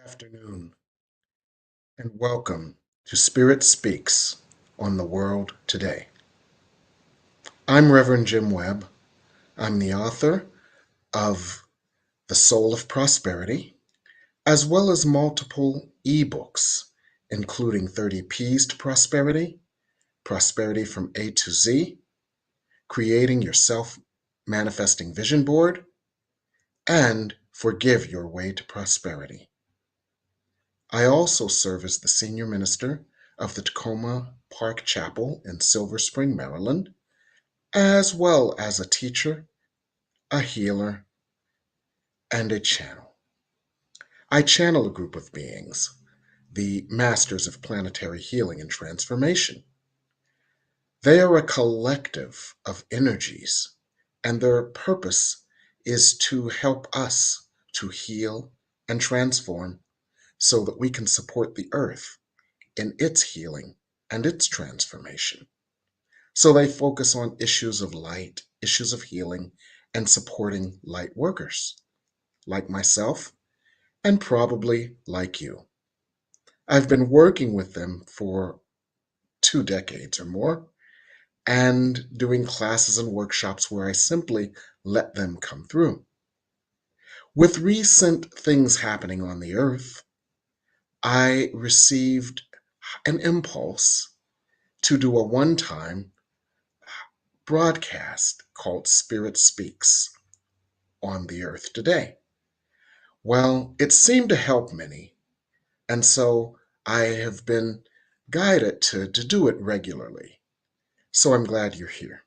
Afternoon, and welcome to Spirit Speaks on the World Today. I'm Reverend Jim Webb. I'm the author of The Soul of Prosperity, as well as multiple ebooks, including 30 P's to Prosperity, Prosperity from A to Z, Creating Your Self-Manifesting Vision Board, and Forgive Your Way to Prosperity. I also serve as the senior minister of the Tacoma Park Chapel in Silver Spring, Maryland, as well as a teacher, a healer, and a channel. I channel a group of beings, the Masters of Planetary Healing and Transformation. They are a collective of energies, and their purpose is to help us to heal and transform so that we can support the earth in its healing and its transformation. So they focus on issues of light, issues of healing, and supporting light workers like myself and probably like you. I've been working with them for 2 decades or more and doing classes and workshops where I simply let them come through. With recent things happening on the earth, I received an impulse to do a one-time broadcast called Spirit Speaks on the earth today. Well, it seemed to help many, and so I have been guided to do it regularly. So I'm glad you're here.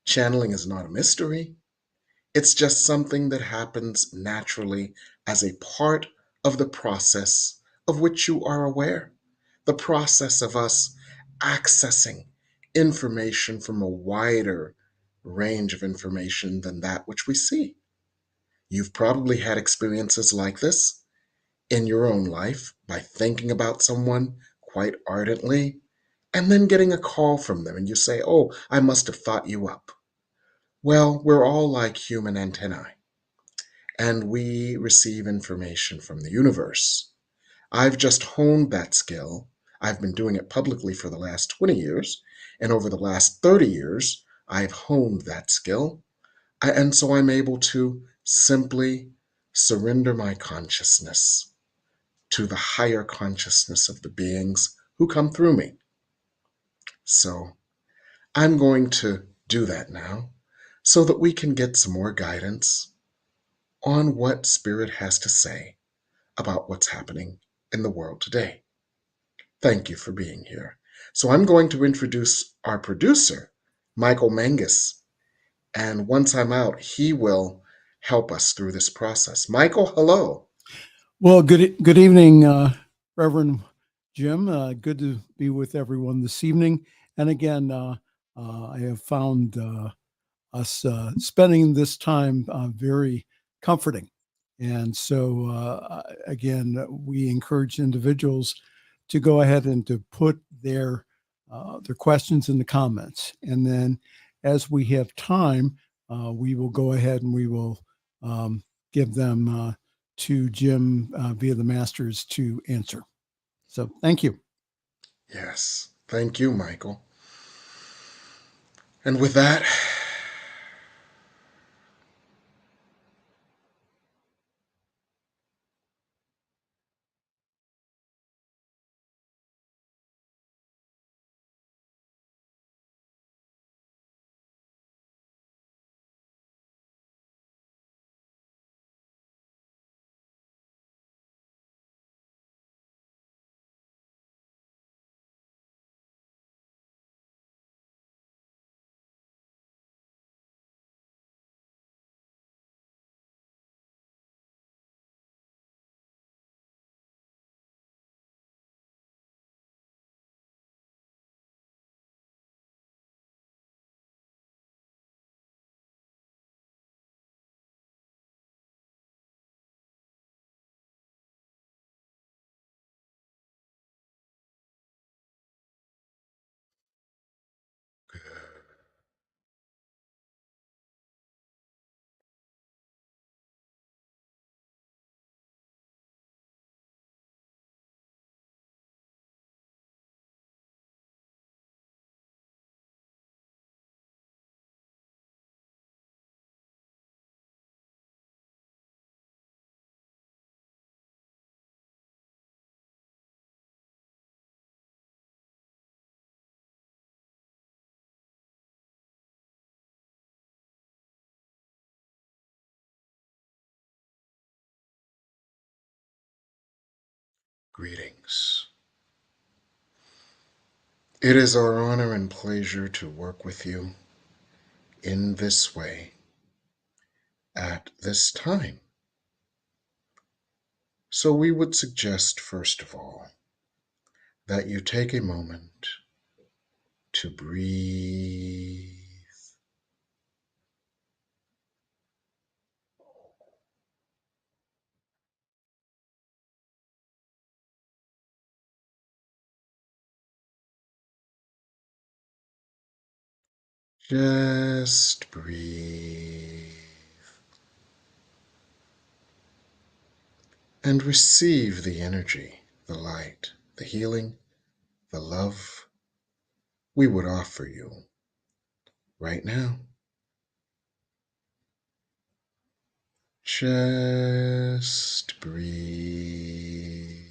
Channeling is not a mystery. It's just something that happens naturally as a part of the process of which you are aware. The process of us accessing information from a wider range of information than that which we see. You've probably had experiences like this in your own life by thinking about someone quite ardently and then getting a call from them and you say, "Oh, I must have thought you up." Well, we're all like human antennae and we receive information from the universe. I've just honed that skill. I've been doing it publicly for the last 20 years, and over the last 30 years, I've honed that skill. And so I'm able to simply surrender my consciousness to the higher consciousness of the beings who come through me. So I'm going to do that now so that we can get some more guidance on what Spirit has to say about what's happening in the world today. Thank you for being here. So I'm going to introduce our producer, Michael Mangus, and once I'm out, he will help us through this process. Michael, hello. Well, good evening, Reverend Jim. Good to be with everyone this evening. And again, I have found us spending this time very comforting. And so, again, we encourage individuals to go ahead and to put their questions in the comments. And then as we have time, we will go ahead and we will give them to Jim via the masters to answer. So thank you. Yes, thank you, Michael. And with that, Greetings. It is our honor and pleasure to work with you in this way at this time. So we would suggest, first of all, that you take a moment to breathe. Just breathe and receive the energy, the light, the healing, the love we would offer you right now. Just breathe.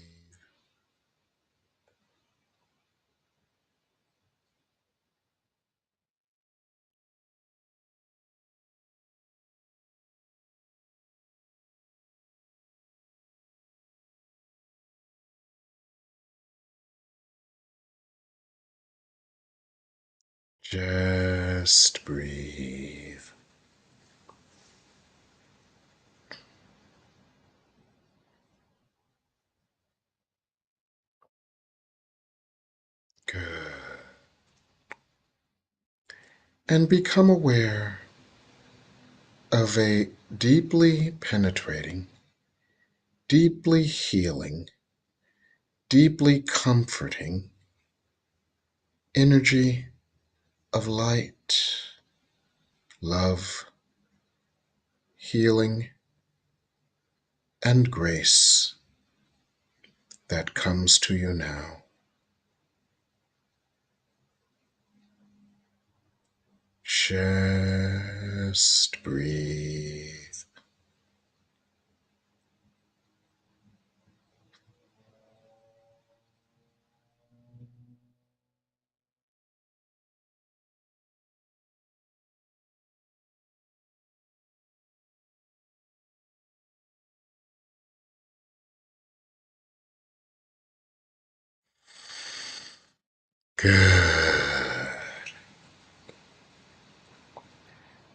Just breathe. Good. And become aware of a deeply penetrating, deeply healing, deeply comforting energy of light, love, healing, and grace that comes to you now. Just breathe. Good.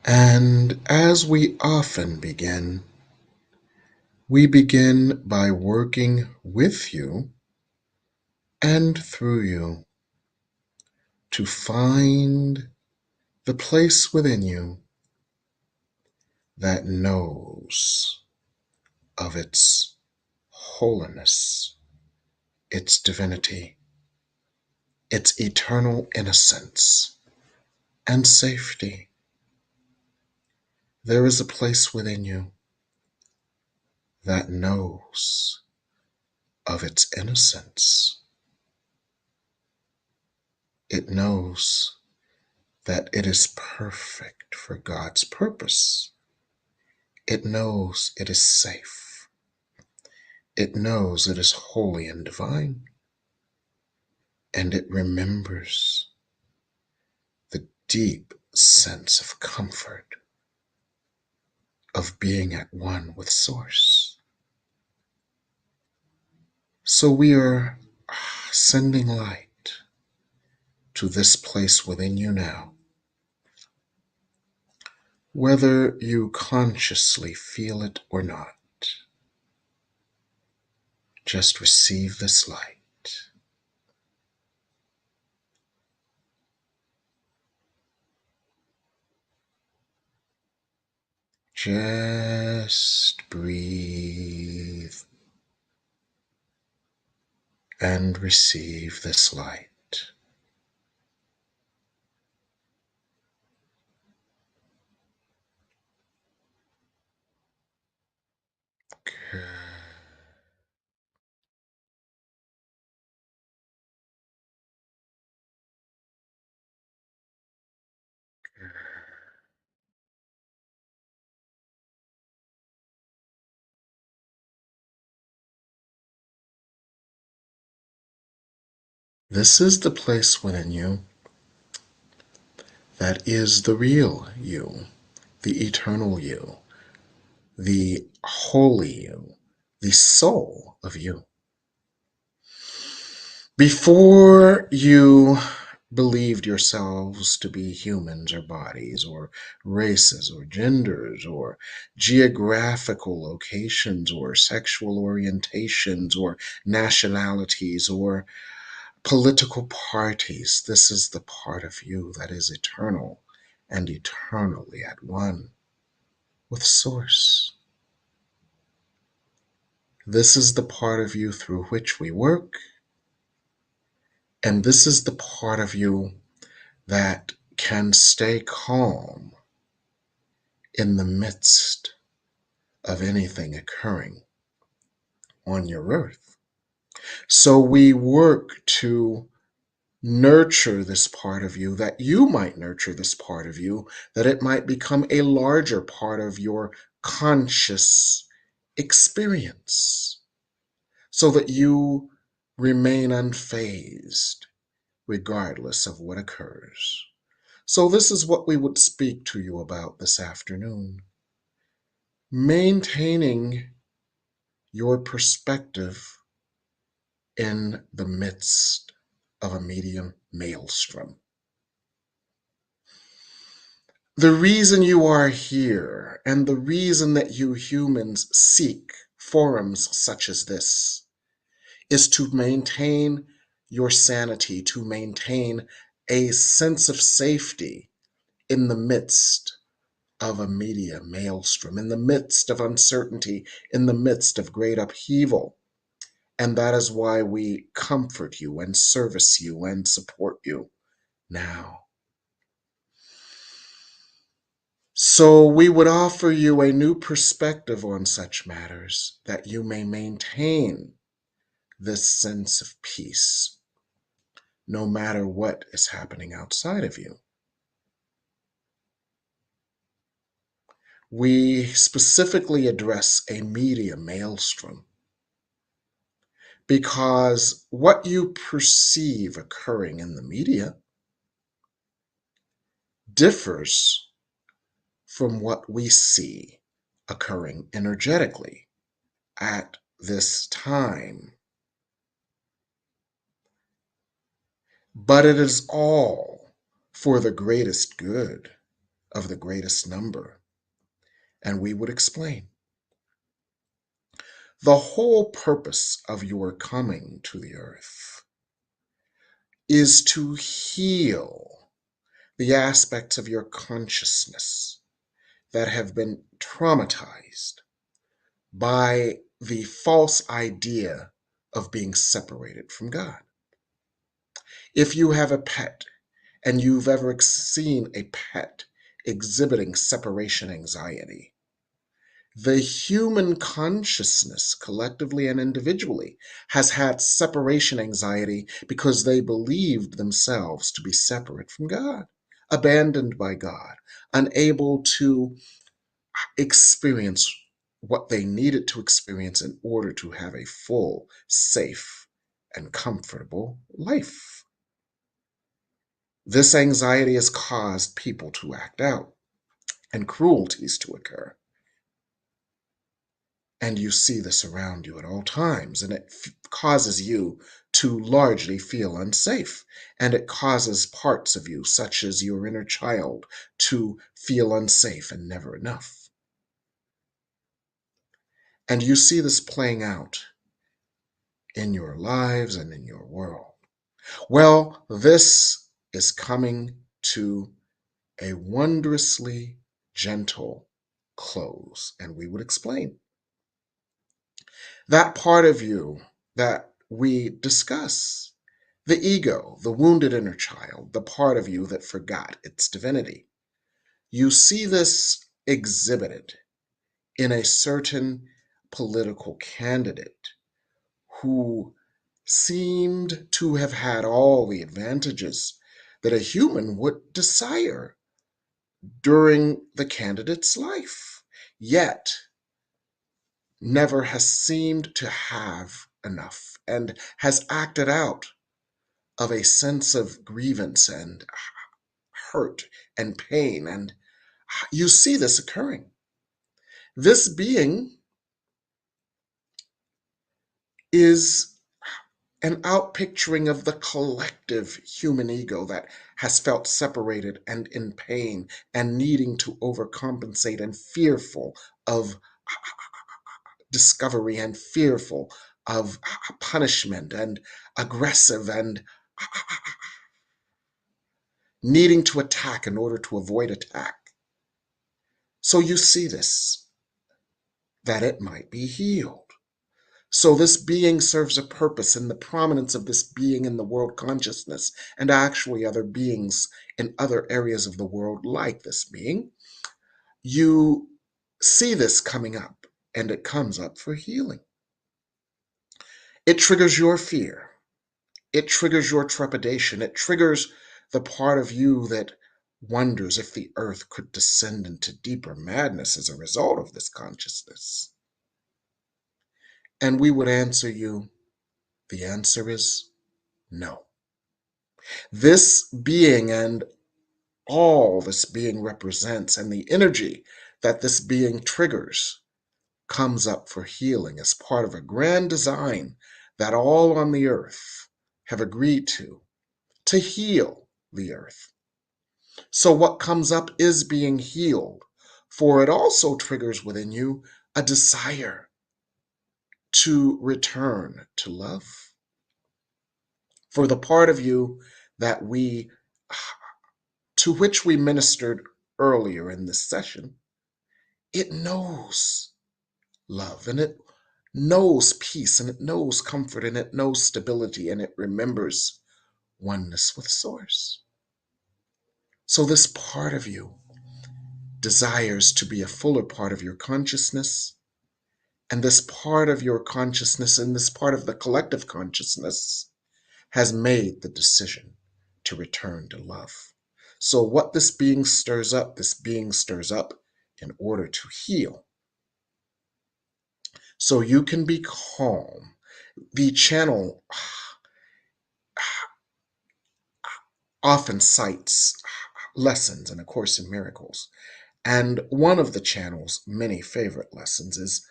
And as we often begin, we begin by working with you and through you to find the place within you that knows of its holiness, its divinity, its eternal innocence and safety. There is a place within you that knows of its innocence. It knows that it is perfect for God's purpose. It knows it is safe. It knows it is holy and divine. And it remembers the deep sense of comfort of being at one with Source. So we are sending light to this place within you now. Whether you consciously feel it or not, just receive this light. Just breathe and receive this light. Good. This is the place within you that is the real you, the eternal you, the holy you, the soul of you. Before you believed yourselves to be humans or bodies or races or genders or geographical locations or sexual orientations or nationalities or political parties, this is the part of you that is eternal and eternally at one with Source. This is the part of you through which we work, and this is the part of you that can stay calm in the midst of anything occurring on your earth. So we work to nurture this part of you, that you might nurture this part of you, that it might become a larger part of your conscious experience, so that you remain unfazed regardless of what occurs. So, this is what we would speak to you about this afternoon. Maintaining your perspective in the midst of a medium maelstrom. The reason you are here and the reason that you humans seek forums such as this is to maintain your sanity, to maintain a sense of safety in the midst of a media maelstrom, in the midst of uncertainty, in the midst of great upheaval. And that is why we comfort you and service you and support you now. So we would offer you a new perspective on such matters, that you may maintain this sense of peace no matter what is happening outside of you. We specifically address a media maelstrom because what you perceive occurring in the media differs from what we see occurring energetically at this time. But it is all for the greatest good of the greatest number. And we would explain. The whole purpose of your coming to the earth is to heal the aspects of your consciousness that have been traumatized by the false idea of being separated from God. If you have a pet and you've ever seen a pet exhibiting separation anxiety, the human consciousness, collectively and individually, has had separation anxiety because they believed themselves to be separate from God, abandoned by God, unable to experience what they needed to experience in order to have a full, safe, and comfortable life. This anxiety has caused people to act out and cruelties to occur. And you see this around you at all times, and it causes you to largely feel unsafe. And it causes parts of you, such as your inner child, to feel unsafe and never enough. And you see this playing out in your lives and in your world. Well, this is coming to a wondrously gentle close, and we would explain. That part of you that we discuss, the ego, the wounded inner child, the part of you that forgot its divinity. You see this exhibited in a certain political candidate who seemed to have had all the advantages that a human would desire during the candidate's life, yet never has seemed to have enough and has acted out of a sense of grievance and hurt and pain. And you see this occurring. This being is an outpicturing of the collective human ego that has felt separated and in pain and needing to overcompensate and fearful of discovery and fearful of punishment and aggressive and needing to attack in order to avoid attack. So you see this, that it might be healed. So this being serves a purpose, and the prominence of this being in the world consciousness and actually other beings in other areas of the world like this being, you see this coming up, and it comes up for healing. It triggers your fear. It triggers your trepidation. It triggers the part of you that wonders if the earth could descend into deeper madness as a result of this consciousness. And we would answer you, the answer is no. This being and all this being represents and the energy that this being triggers comes up for healing as part of a grand design that all on the earth have agreed to heal the earth. So what comes up is being healed, for it also triggers within you a desire to return to love. For the part of you that to which we ministered earlier in this session, it knows love and it knows peace and it knows comfort and it knows stability and it remembers oneness with Source. So this part of you desires to be a fuller part of your consciousness, and this part of your consciousness and this part of the collective consciousness has made the decision to return to love. So what this being stirs up in order to heal. So you can be calm. The channel often cites lessons in A Course in Miracles. And one of the channel's many favorite lessons is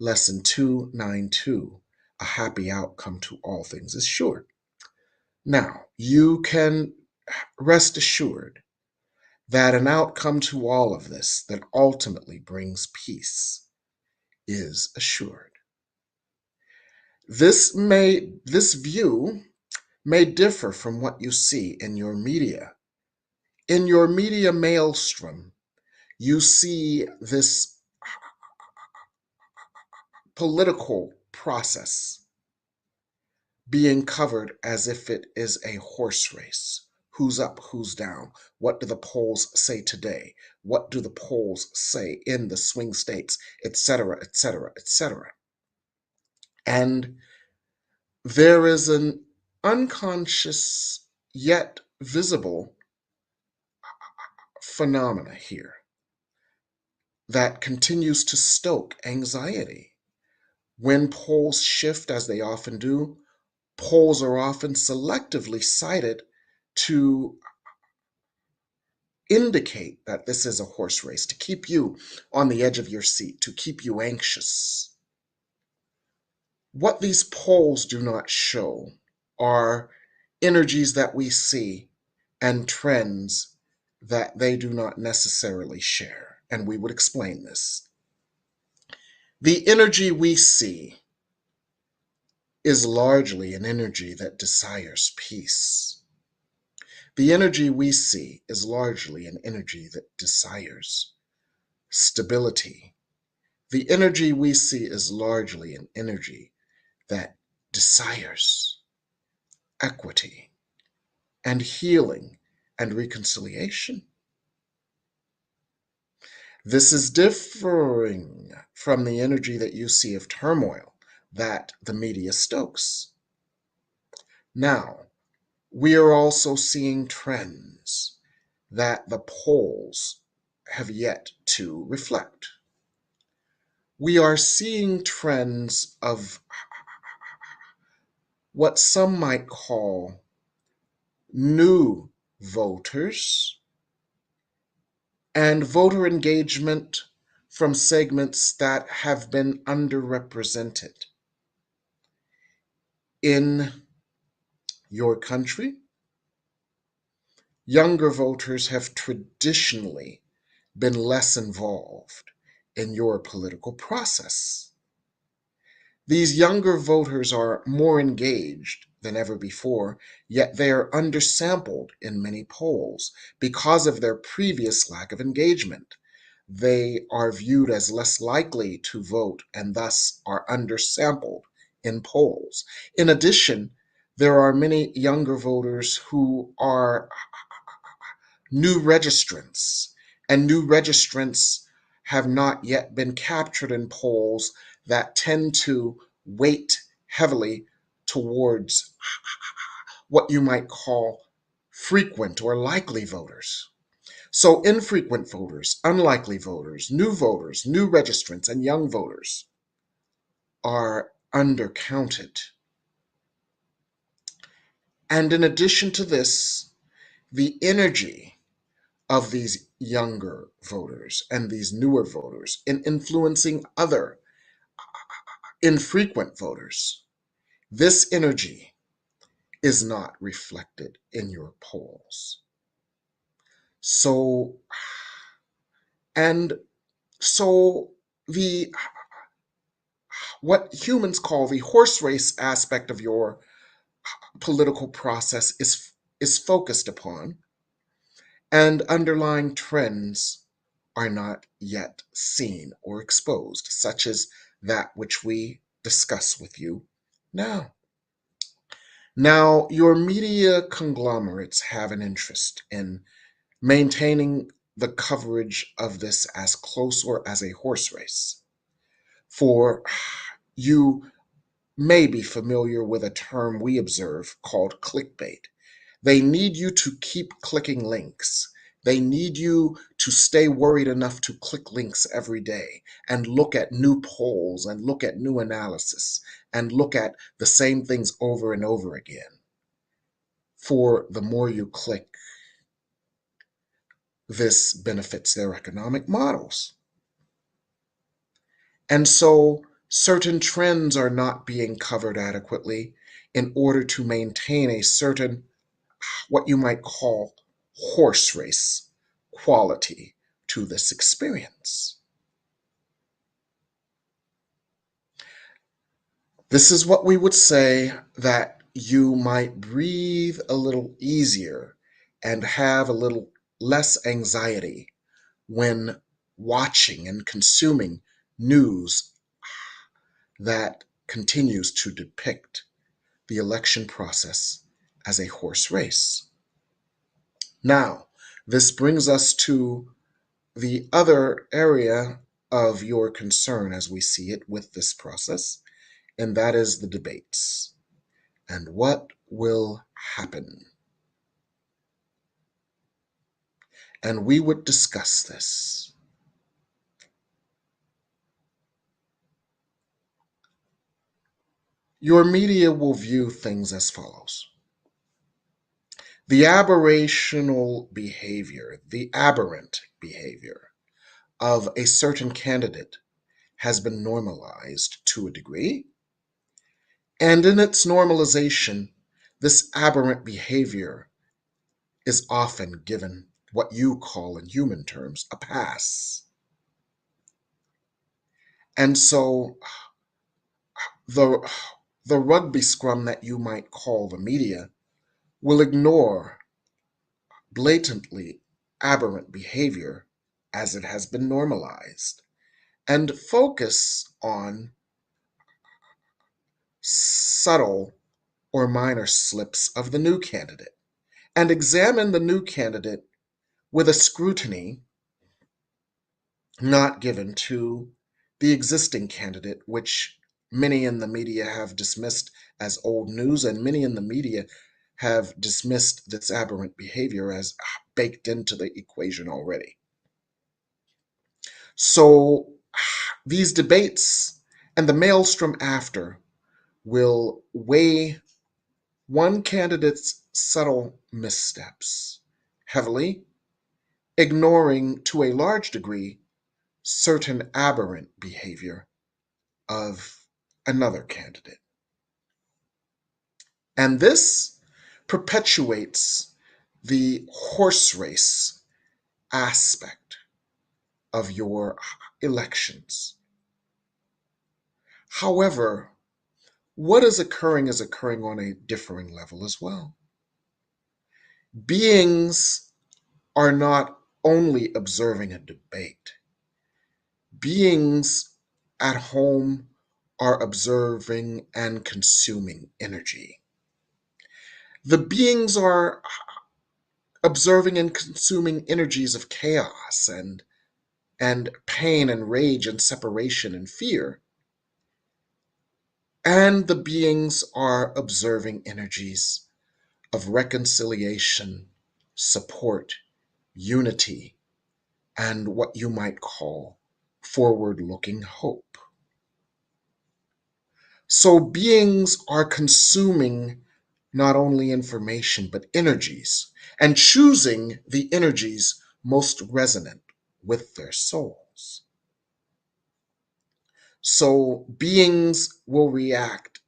Lesson 292, A Happy Outcome to All Things is Sure. Now, you can rest assured that an outcome to all of this that ultimately brings peace is assured. This view may differ from what you see in your media. In your media maelstrom, you see this political process being covered as if it is a horse race. Who's up, who's down? What do the polls say today? What do the polls say in the swing states, etc., etc., etc.? And there is an unconscious yet visible phenomena here that continues to stoke anxiety. When polls shift, as they often do, polls are often selectively cited to indicate that this is a horse race, to keep you on the edge of your seat, to keep you anxious. What these polls do not show are energies that we see and trends that they do not necessarily share. And we would explain this. The energy we see is largely an energy that desires peace. The energy we see is largely an energy that desires stability. The energy we see is largely an energy that desires equity and healing and reconciliation. This is differing from the energy that you see of turmoil that the media stokes. Now, we are also seeing trends that the polls have yet to reflect. We are seeing trends of what some might call new voters and voter engagement from segments that have been underrepresented in your country, younger voters have traditionally been less involved in your political process. These younger voters are more engaged than ever before, yet they are undersampled in many polls because of their previous lack of engagement. They are viewed as less likely to vote and thus are undersampled in polls. In addition, there are many younger voters who are new registrants, and new registrants have not yet been captured in polls that tend to weight heavily towards what you might call frequent or likely voters. So, infrequent voters, unlikely voters, new registrants, and young voters are undercounted. And in addition to this, the energy of these younger voters and these newer voters in influencing other infrequent voters, this energy is not reflected in your polls. So, and so the what humans call the horse race aspect of your political process is focused upon, and underlying trends are not yet seen or exposed, such as that which we discuss with you now. Now, your media conglomerates have an interest in maintaining the coverage of this as close or as a horse race. For you may be familiar with a term we observe called clickbait. They need you to keep clicking links. They need you to stay worried enough to click links every day and look at new polls and look at new analysis and look at the same things over and over again. For the more you click, this benefits their economic models. And so certain trends are not being covered adequately in order to maintain a certain, what you might call, horse race quality to this experience. This is what we would say that you might breathe a little easier and have a little less anxiety when watching and consuming news that continues to depict the election process as a horse race. Now, this brings us to the other area of your concern as we see it with this process, and that is the debates. And what will happen? And we would discuss this. Your media will view things as follows. The aberrant behavior of a certain candidate has been normalized to a degree, and in its normalization, this aberrant behavior is often given what you call in human terms a pass. And so the the rugby scrum that you might call the media will ignore blatantly aberrant behavior as it has been normalized and focus on subtle or minor slips of the new candidate and examine the new candidate with a scrutiny not given to the existing candidate, which many in the media have dismissed as old news, and many in the media have dismissed this aberrant behavior as baked into the equation already. So these debates and the maelstrom after will weigh one candidate's subtle missteps heavily, ignoring to a large degree certain aberrant behavior of another candidate. And this perpetuates the horse race aspect of your elections. However, what is occurring on a differing level as well. Beings are not only observing a debate, beings at home are observing and consuming energy. The beings are observing and consuming energies of chaos and pain and rage and separation and fear. And the beings are observing energies of reconciliation, support, unity, and what you might call forward looking hope. So beings are consuming not only information but energies and choosing the energies most resonant with their souls. So beings will react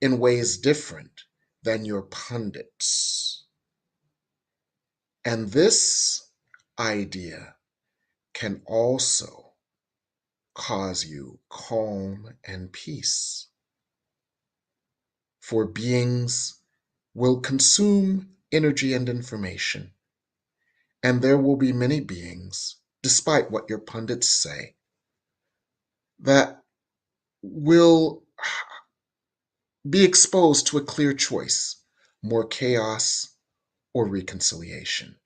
in ways different than your pundits. And this idea can also cause you calm and peace. For beings will consume energy and information, and there will be many beings, despite what your pundits say, that will be exposed to a clear choice: more chaos or reconciliation,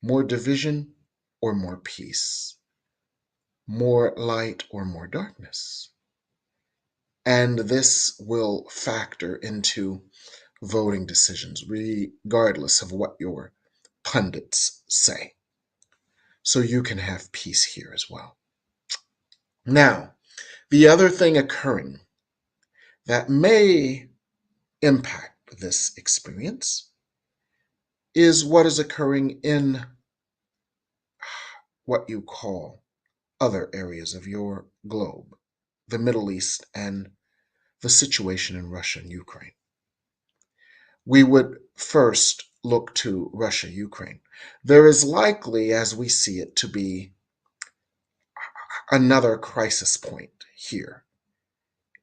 more division or more peace, more light or more darkness. And this will factor into voting decisions, regardless of what your pundits say. So you can have peace here as well. Now, the other thing occurring that may impact this experience is what is occurring in what you call other areas of your globe, the Middle East, and the situation in Russia and Ukraine. We would first look to Russia, Ukraine. There is likely, as we see it, to be another crisis point here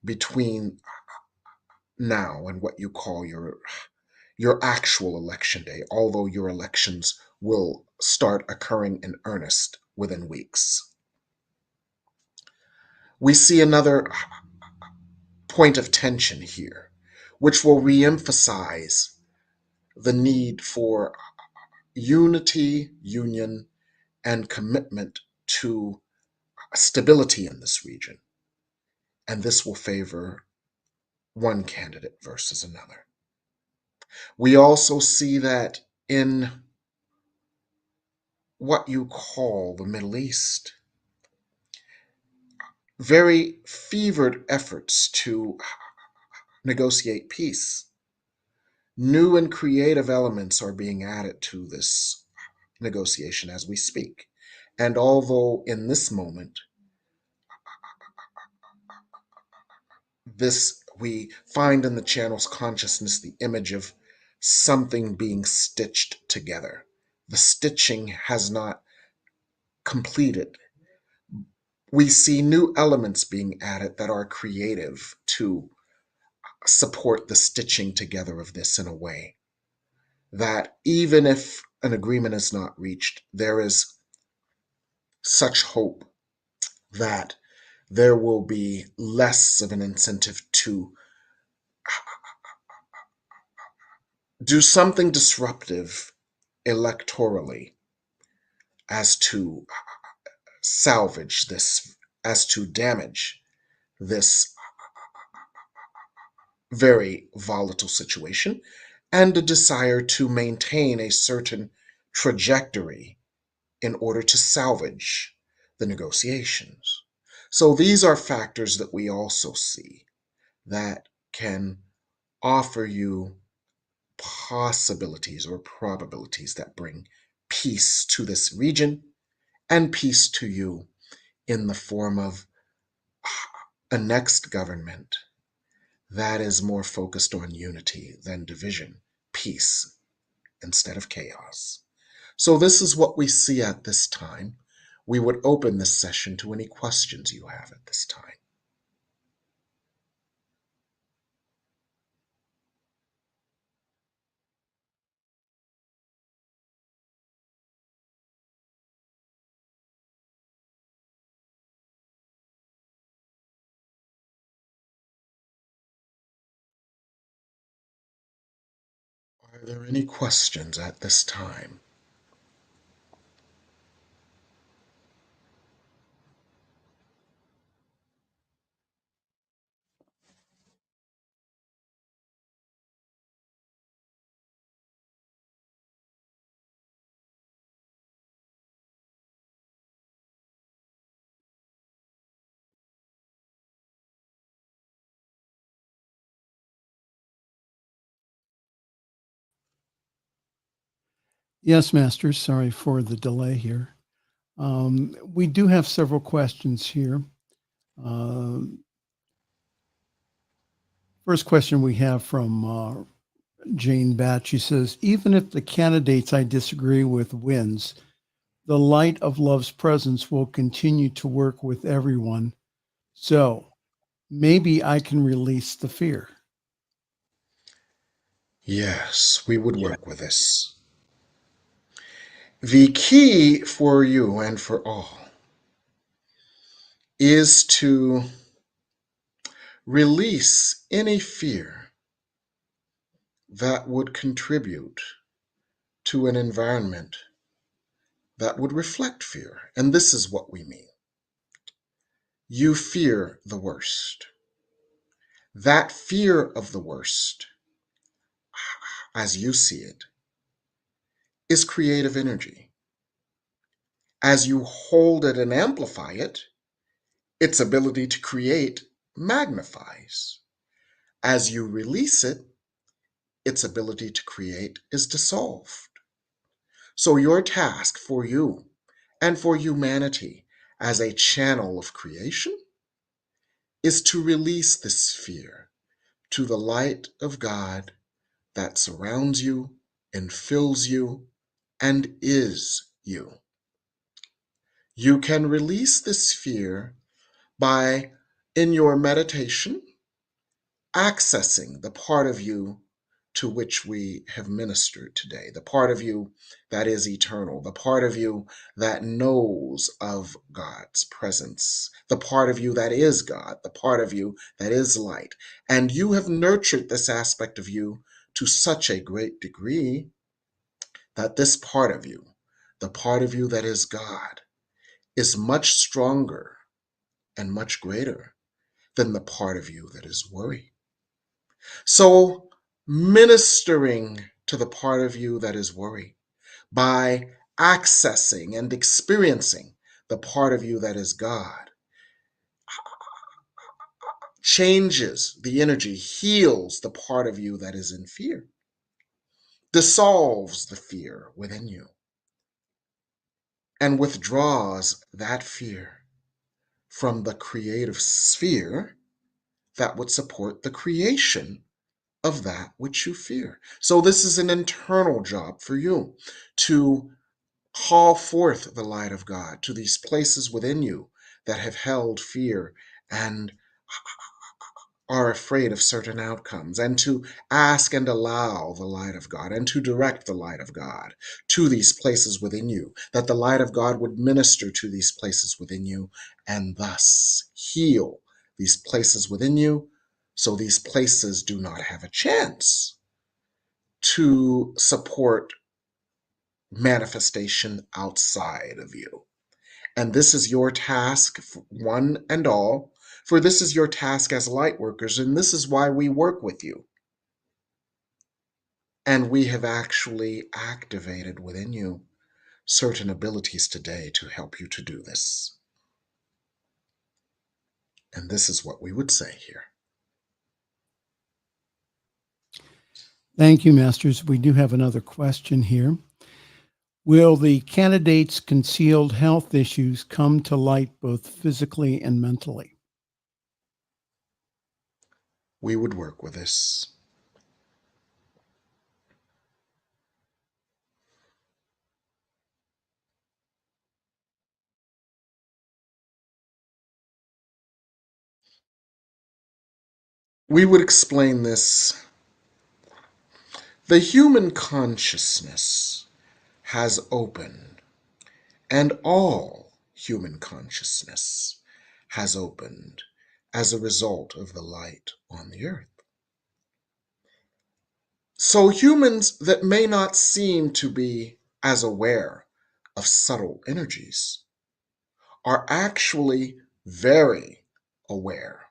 between now and what you call your actual election day, although your elections will start occurring in earnest within weeks. We see another point of tension here, which will reemphasize the need for unity, union, and commitment to stability in this region. And this will favor one candidate versus another. We also see that in what you call the Middle East, very fevered efforts to negotiate peace. New and creative elements are being added to this negotiation as we speak. And although in this moment, this we find in the channel's consciousness the image of something being stitched together. The stitching has not completed. We see new elements being added that are creative to support the stitching together of this in a way that even if an agreement is not reached, there is such hope that there will be less of an incentive to do something disruptive electorally as to salvage this, as to damage this very volatile situation, and a desire to maintain a certain trajectory in order to salvage the negotiations. So these are factors that we also see that can offer you possibilities or probabilities that bring peace to this region and peace to you in the form of a next government that is more focused on unity than division, peace instead of chaos. So, this is what we see at this time. We would open this session to any questions you have at this time. Are there any questions at this time? Yes, Master. Sorry for the delay here. We do have several questions here. Uh, First question we have from Jane Bat. She says, even if the candidates I disagree with wins, the light of love's presence will continue to work with everyone. So maybe I can release the fear. Yes, we would work with this. The key for you and for all is to release any fear that would contribute to an environment that would reflect fear. And this is what we mean. You fear the worst. That fear of the worst, as you see it, is creative energy. As you hold it and amplify it, its ability to create magnifies. As you release it, its ability to create is dissolved. So, your task for you and for humanity as a channel of creation is to release this fear to the light of God that surrounds you and fills you and is you. You can release this fear by, in your meditation, accessing the part of you to which we have ministered today, the part of you that is eternal, the part of you that knows of God's presence, the part of you that is God, the part of you that is light. And you have nurtured this aspect of you to such a great degree that this part of you, the part of you that is God, is much stronger and much greater than the part of you that is worry. So, ministering to the part of you that is worry by accessing and experiencing the part of you that is God changes the energy, heals the part of you that is in fear, dissolves the fear within you, and withdraws that fear from the creative sphere that would support the creation of that which you fear. So, this is an internal job for you to call forth the light of God to these places within you that have held fear and are afraid of certain outcomes, and to ask and allow the light of God and to direct the light of God to these places within you, that the light of God would minister to these places within you and thus heal these places within you so these places do not have a chance to support manifestation outside of you. And this is your task, one and all, for this is your task as light workers, and this is why we work with you. And we have actually activated within you certain abilities today to help you to do this. And this is what we would say here. Thank you, Masters. We do have another question here. Will the candidates' concealed health issues come to light both physically and mentally? We would work with this. We would explain this. The human consciousness has opened, and all human consciousness has opened as a result of the light on the earth. So humans that may not seem to be as aware of subtle energies are actually very aware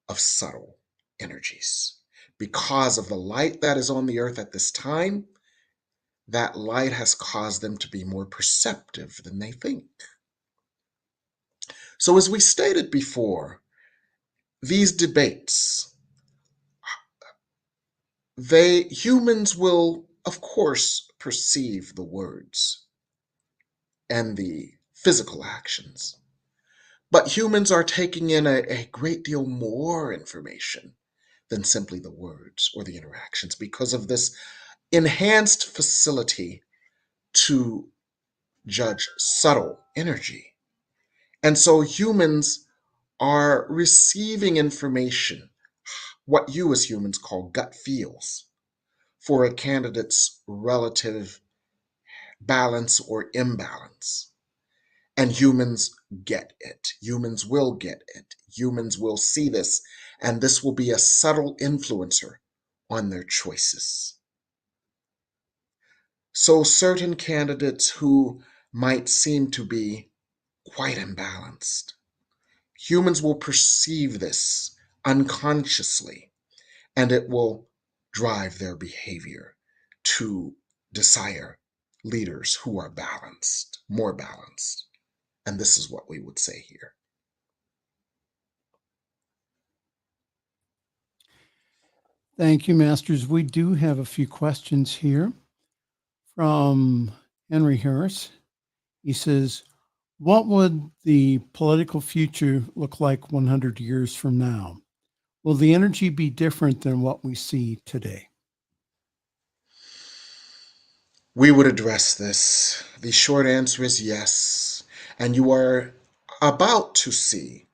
of subtle energies. Because of the light that is on the earth at this time, that light has caused them to be more perceptive than they think. So, as we stated before, these debates, humans will, of course, perceive the words and the physical actions. But humans are taking in a great deal more information than simply the words or the interactions because of this enhanced facility to judge subtle energy. And so humans are receiving information, what you as humans call gut feels, for a candidate's relative balance or imbalance. And humans get it. Humans will get it. Humans will see this, and this will be a subtle influencer on their choices. So, certain candidates who might seem to be quite imbalanced, humans will perceive this unconsciously, and it will drive their behavior to desire leaders who are balanced, more balanced. And this is what we would say here. Thank you, Masters. We do have a few questions here from Henry Harris. He says, what would the political future look like 100 years from now? Will the energy be different than what we see today? We would address this. The short answer is yes. And you are about to see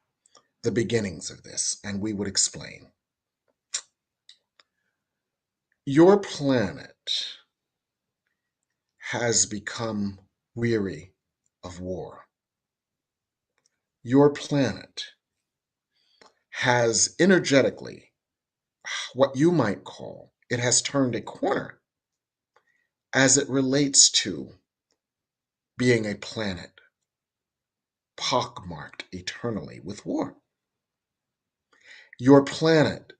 the beginnings of this, and we would explain. Your planet has become weary of war. Your planet has energetically, what you might call, it has turned a corner as it relates to being a planet pockmarked eternally with war. Your planet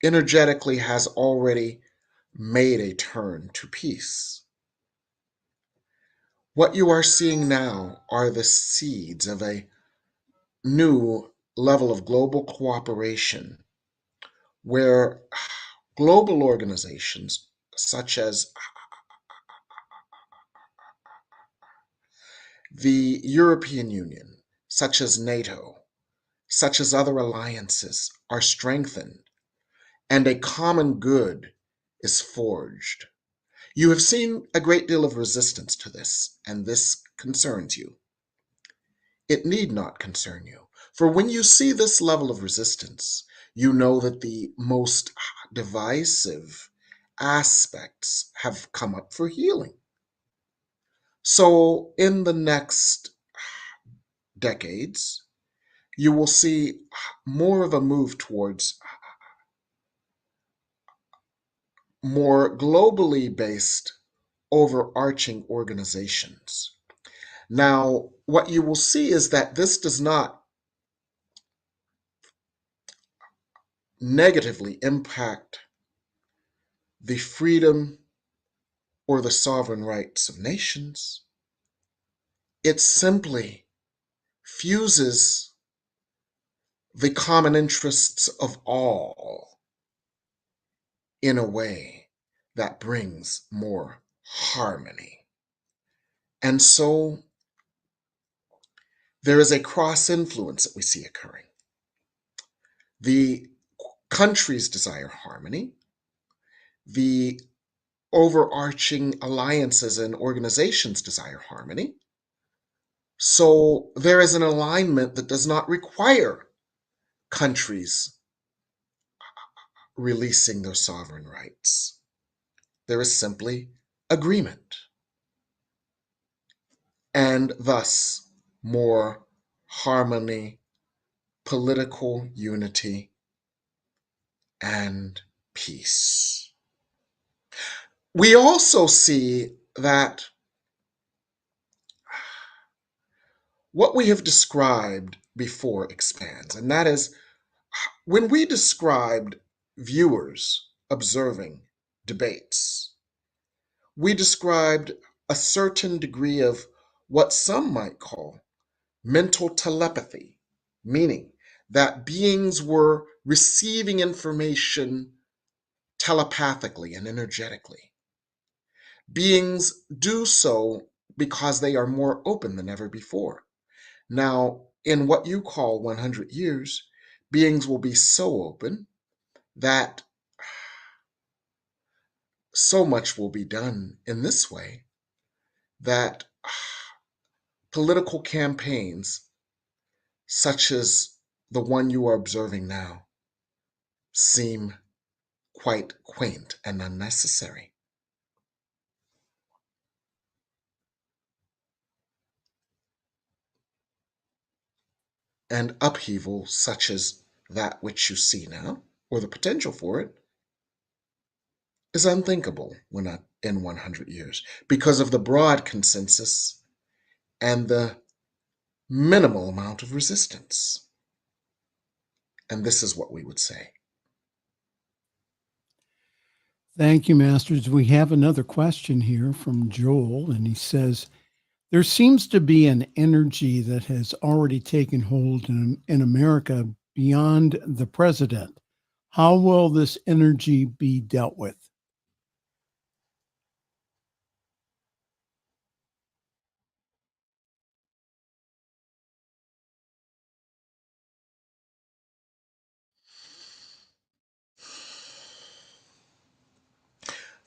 energetically has already made a turn to peace. What you are seeing now are the seeds of a new level of global cooperation where global organizations such as the European Union, such as NATO, such as other alliances are strengthened and a common good is forged. You have seen a great deal of resistance to this, and this concerns you. It need not concern you. For when you see this level of resistance, you know that the most divisive aspects have come up for healing. So, in the next decades, you will see more of a move towards more globally based overarching organizations. Now, what you will see is that this does not negatively impact the freedom or the sovereign rights of nations. It simply fuses the common interests of all in a way that brings more harmony. And so there is a cross influence that we see occurring. The countries desire harmony. The overarching alliances and organizations desire harmony. So there is an alignment that does not require countries releasing their sovereign rights. There is simply agreement, and thus more harmony, political unity, and peace. We also see that what we have described before expands, and that is when we described viewers observing debates, we described a certain degree of what some might call mental telepathy, meaning that beings were receiving information telepathically and energetically. Beings do so because they are more open than ever before. Now, in what you call 100 years, beings will be so open that so much will be done in this way that political campaigns, such as the one you are observing now, seem quite quaint and unnecessary. And upheaval, such as that which you see now, or the potential for it, is unthinkable when not in 100 years because of the broad consensus and the minimal amount of resistance. And this is what we would say. Thank you, Masters. We have another question here from Joel, and he says, there seems to be an energy that has already taken hold in America beyond the president. How will this energy be dealt with?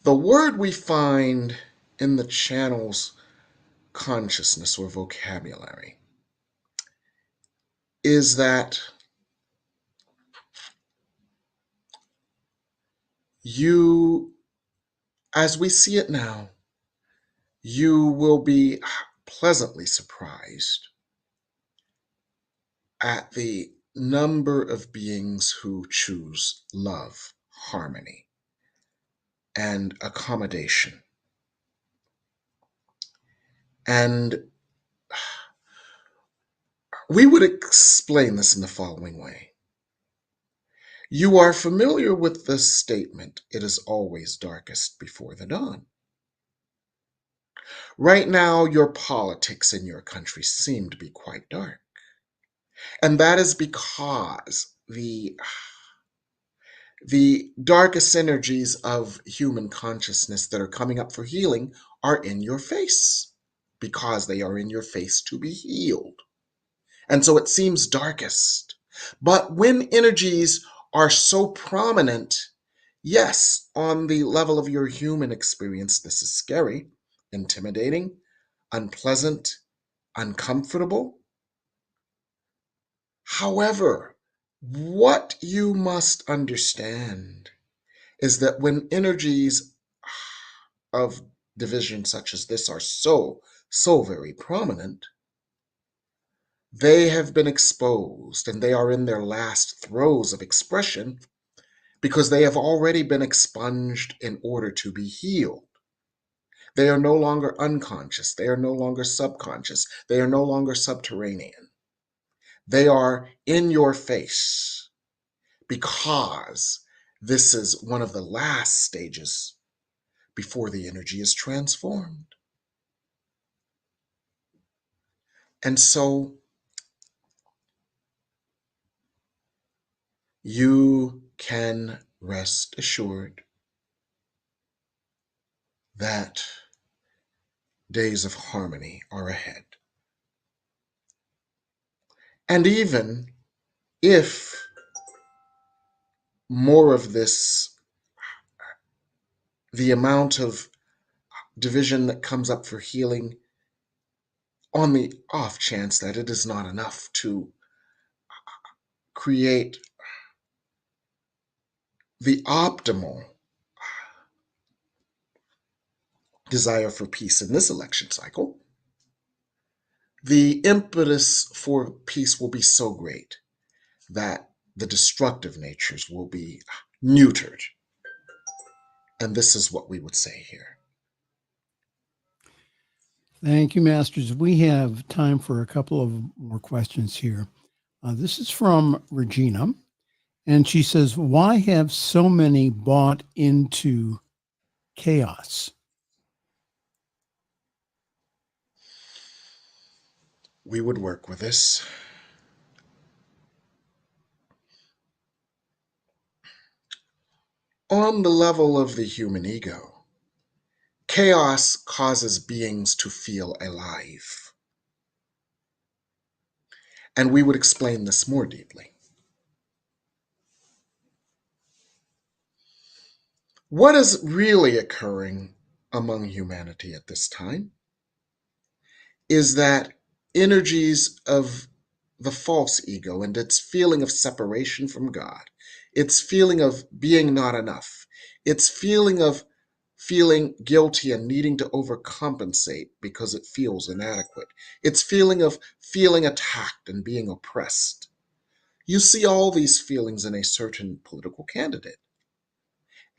The word we find in the channel's consciousness or vocabulary is that you, as we see it now, you will be pleasantly surprised at the number of beings who choose love, harmony, and accommodation. And we would explain this in the following way. You are familiar with the statement, it is always darkest before the dawn. Right now, your politics in your country seem to be quite dark. And that is because the darkest energies of human consciousness that are coming up for healing are in your face because they are in your face to be healed. And so it seems darkest. But when energies are so prominent, yes, on the level of your human experience, this is scary, intimidating, unpleasant, uncomfortable. However, what you must understand is that when energies of division such as this are so very prominent, they have been exposed and they are in their last throes of expression because they have already been expunged in order to be healed. They are no longer unconscious. They are no longer subconscious. They are no longer subterranean. They are in your face because this is one of the last stages before the energy is transformed. And so you can rest assured that days of harmony are ahead. And even if more of this, the amount of division that comes up for healing, on the off chance that it is not enough to create the optimal desire for peace in this election cycle, the impetus for peace will be so great that the destructive natures will be neutered. And this is what we would say here. Thank you, Masters. We have time for a couple of more questions here. This is from Regina, and she says, why have so many bought into chaos? We would work with this. On the level of the human ego, chaos causes beings to feel alive. And we would explain this more deeply. What is really occurring among humanity at this time is that energies of the false ego and its feeling of separation from God, its feeling of being not enough, its feeling of feeling guilty and needing to overcompensate because it feels inadequate, its feeling of feeling attacked and being oppressed. You see all these feelings in a certain political candidate.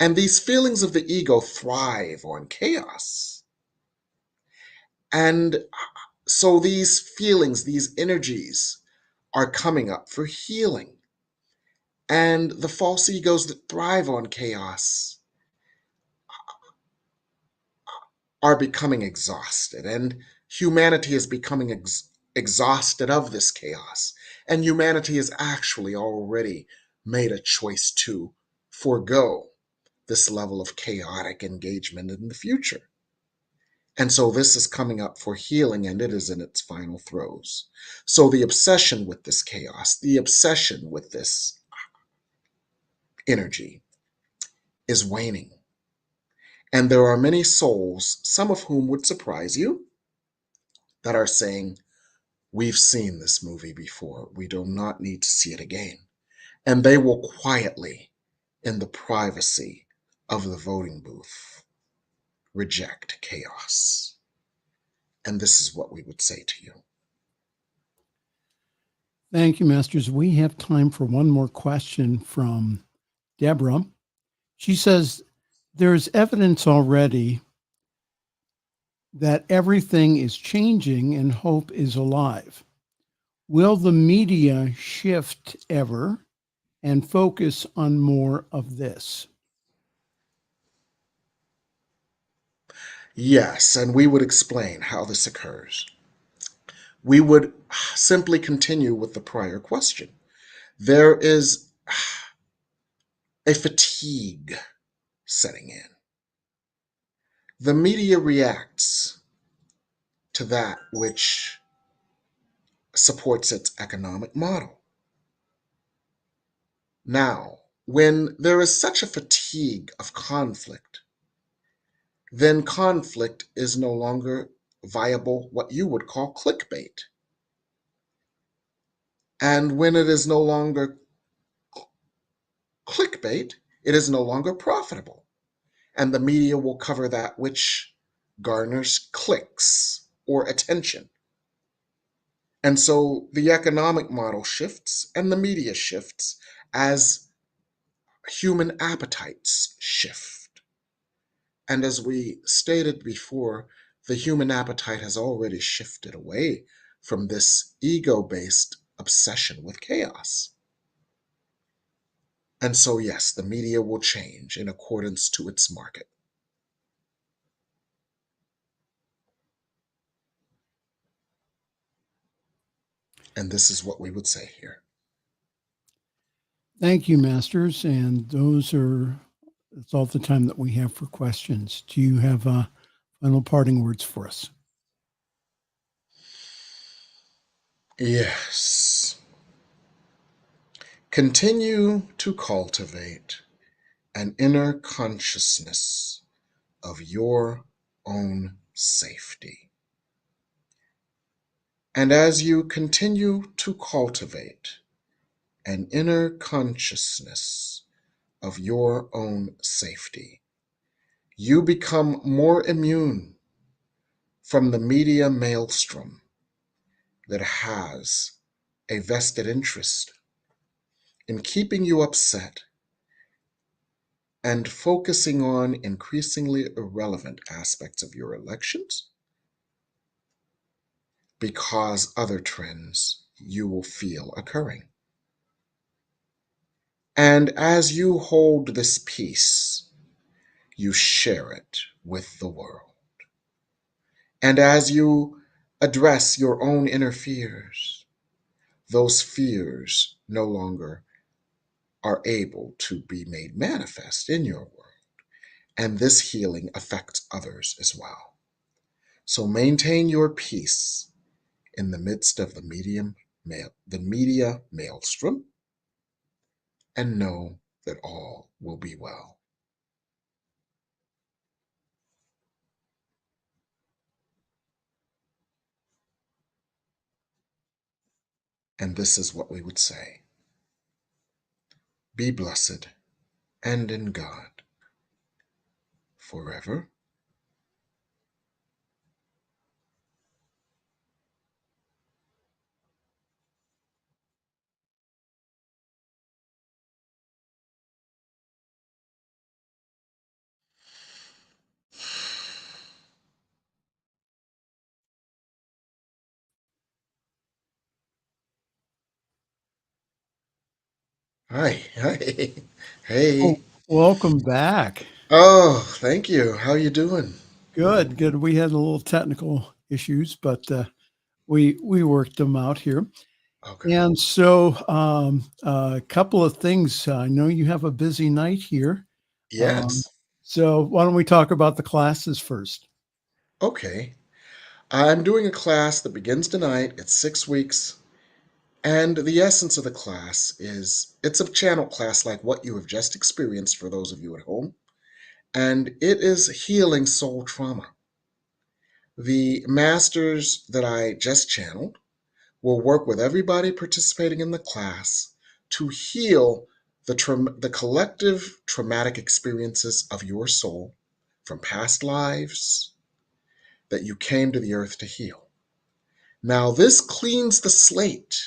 And these feelings of the ego thrive on chaos. And so these feelings, these energies are coming up for healing. And the false egos that thrive on chaos are becoming exhausted. And humanity is becoming exhausted of this chaos. And humanity has actually already made a choice to forego this level of chaotic engagement in the future. And so this is coming up for healing and it is in its final throes. So the obsession with this chaos, the obsession with this energy is waning. And there are many souls, some of whom would surprise you, that are saying, we've seen this movie before. We do not need to see it again. And they will quietly, in the privacy of the voting booth, reject chaos. And this is what we would say to you. Thank you, Masters. We have time for one more question from Deborah. She says, there's evidence already that everything is changing and hope is alive. Will the media shift ever and focus on more of this? Yes, and we would explain how this occurs. We would simply continue with the prior question. There is a fatigue setting in. The media reacts to that which supports its economic model. Now, when there is such a fatigue of conflict, then conflict is no longer viable, what you would call clickbait. And when it is no longer clickbait, it is no longer profitable. And the media will cover that which garners clicks or attention. And so the economic model shifts and the media shifts as human appetites shift. And as we stated before, the human appetite has already shifted away from this ego based obsession with chaos. And so, yes, the media will change in accordance to its market. And this is what we would say here. Thank you, Masters. And that's all the time that we have for questions. Do you have final parting words for us? Yes. Continue to cultivate an inner consciousness of your own safety. And as you continue to cultivate an inner consciousness of your own safety. You become more immune from the media maelstrom that has a vested interest in keeping you upset and focusing on increasingly irrelevant aspects of your elections because other trends you will feel occurring. And as you hold this peace, you share it with the world. And as you address your own inner fears, those fears no longer are able to be made manifest in your world. And this healing affects others as well. So maintain your peace in the midst of the media maelstrom, and know that all will be well. And this is what we would say: be blessed and in God forever. Hi, hi, Oh, hey. welcome back. Oh, thank you. How you doing? Good, good. We had a little technical issues, but we worked them out here. Okay. And so, a couple of things. I know you have a busy night here. Um, Yes. so, why don't we talk about the classes first? Okay. I'm doing a class that begins tonight. It's 6 weeks. And the essence of the class is it's a channel class like what you have just experienced for those of you at home. And it is healing soul trauma. The masters that I just channeled will work with everybody participating in the class to heal the collective traumatic experiences of your soul from past lives that you came to the earth to heal. Now, this cleans the slate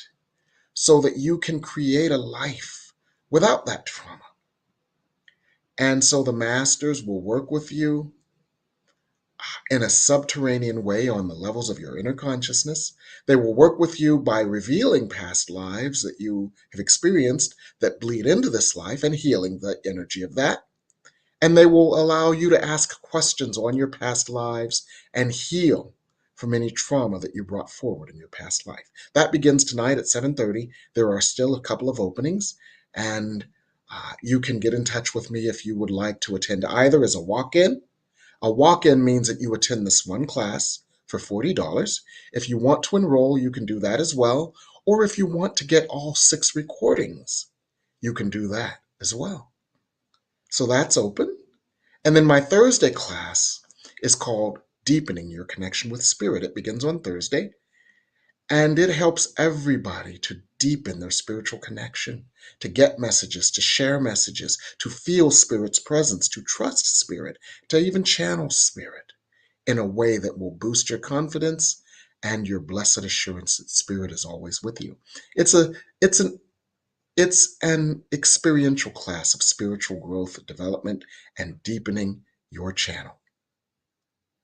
so that you can create a life without that trauma. And so the masters will work with you in a subterranean way on the levels of your inner consciousness. They will work with you by revealing past lives that you have experienced that bleed into this life and healing the energy of that. And they will allow you to ask questions on your past lives and heal from any trauma that you brought forward in your past life. That begins tonight at 7:30. There are still a couple of openings, and you can get in touch with me if you would like to attend either as a walk-in. A walk-in means that you attend this one class for $40. If you want to enroll, you can do that as well. Or if you want to get all 6 recordings, you can do that as well. So that's open. And then my Thursday class is called Deepening Your Connection with Spirit. It begins on Thursday, and it helps everybody to deepen their spiritual connection, to get messages, to share messages, to feel Spirit's presence, to trust Spirit, to even channel Spirit in a way that will boost your confidence and your blessed assurance that Spirit is always with you. It's a it's an it's an experiential class of spiritual growth, development, and deepening your channel.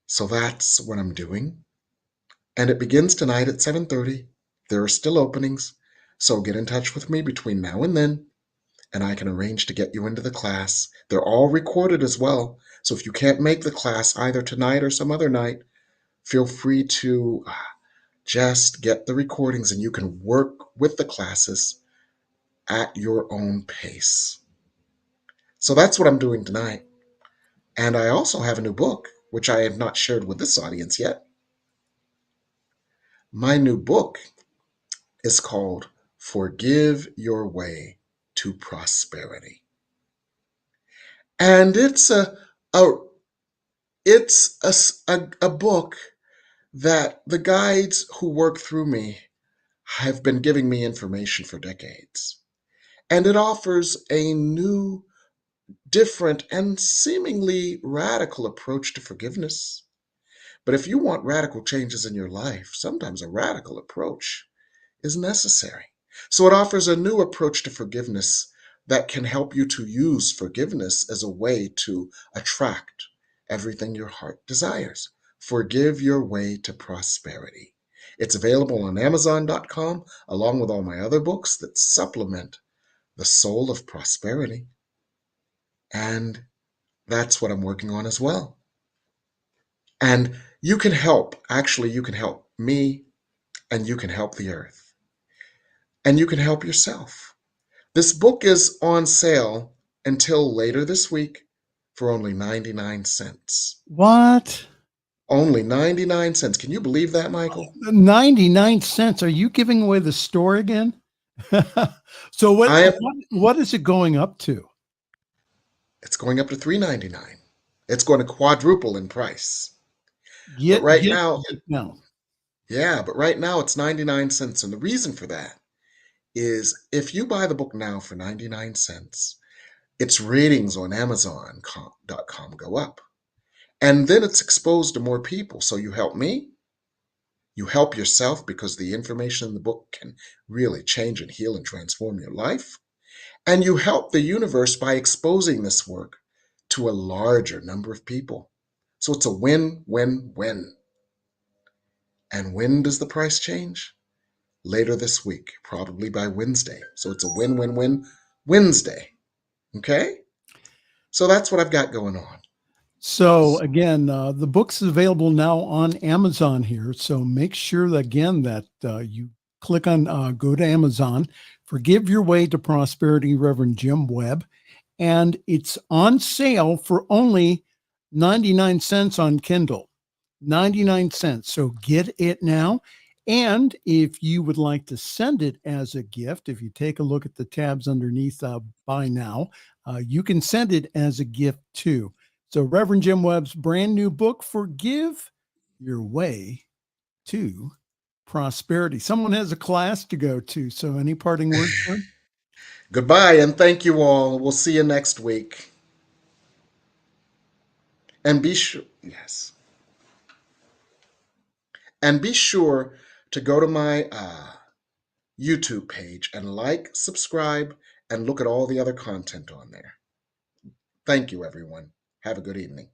So that's what I'm doing. And it begins tonight at 7:30. There are still openings. So get in touch with me between now and then, and I can arrange to get you into the class. They're all recorded as well. So if you can't make the class either tonight or some other night, feel free to just get the recordings and you can work with the classes at your own pace. So that's what I'm doing tonight. And I also have a new book, which I have not shared with this audience yet. My new book is called Forgive Your Way to Prosperity. And a it's a book that the guides who work through me have been giving me information for decades. And it offers a new different and seemingly radical approach to forgiveness. But if you want radical changes in your life, sometimes a radical approach is necessary. So it offers a new approach to forgiveness that can help you to use forgiveness as a way to attract everything your heart desires. Forgive your way to prosperity. It's available on Amazon.com along with all my other books that supplement The Soul of Prosperity. And that's what I'm working on as well. And you can help. Actually, you can help me and you can help the earth. And you can help yourself. This book is on sale until later this week for only 99 cents. What? Only 99 cents. Can you believe that, Michael? 99 cents. Are you giving away the store again? So what, I am what is it going up to? it's going up to $3.99. It's going to quadruple in price. But Get right get now, now. yeah, but right now it's 99 cents. And the reason for that is if you buy the book now for 99 cents, its ratings on Amazon.com go up. And then it's exposed to more people. So you help me, you help yourself because the information in the book can really change and heal and transform your life. And you help the universe by exposing this work to a larger number of people. So it's a win, win, win. And when does the price change? Later this week, probably by Wednesday. So it's a win, win, win Wednesday. Okay? So that's what I've got going on. So again, the book's available now on Amazon here. So make sure that, again that you click on go to Amazon. Forgive Your Way to Prosperity, Reverend Jim Webb, and it's on sale for only 99 cents on Kindle. 99 cents. So get it now. And if you would like to send it as a gift, if you take a look at the tabs underneath buy now, you can send it as a gift too. So Reverend Jim Webb's brand new book, Forgive Your Way to Prosperity. Someone has a class to go to. So any parting words, Jim? Goodbye and thank you all. We'll see you next week. And be sure, yes, and be sure to go to my YouTube page and like, subscribe, and look at all the other content on there. Thank you, everyone. Have a good evening.